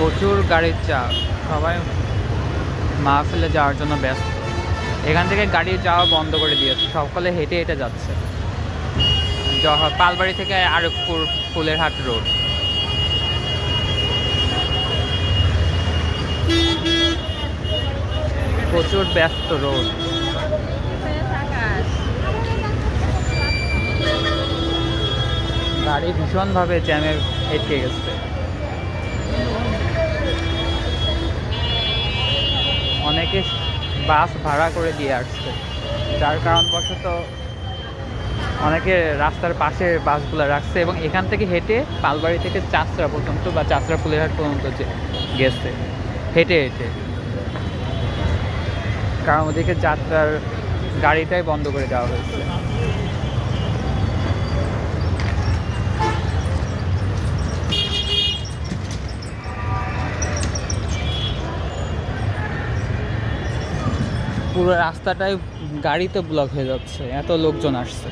প্রচুর গাড়ির চাপ, সবাই মাহফিলে যাওয়ার জন্য ব্যস্ত। এখান থেকে গাড়ি যাওয়া বন্ধ করে দিয়েছে, সকলে হেঁটে হেঁটে যাচ্ছে পালবাড়ি থেকে আরবপুর ফুলেরহাট রোড। প্রচুর ব্যস্ত রোড। গাড়ি ভীষণভাবে জ্যামে আটকে গেছে। অনেকে বাস ভাড়া করে দিয়ে আসছে, যার কারণবশত অনেকে রাস্তার পাশে বাসগুলো রাখছে এবং এখান থেকে হেঁটে পালবাড়ি থেকে চাষড়া পর্যন্ত বা চাষড়া ফুলেরহাট পর্যন্ত গেছে হেঁটে হেঁটে, কারণ ওদিকে যাত্রার গাড়িটাই বন্ধ করে দেওয়া হয়েছে। পুরো রাস্তাটাই গাড়িতে ব্লক হয়ে যাচ্ছে, এত লোকজন আসছে।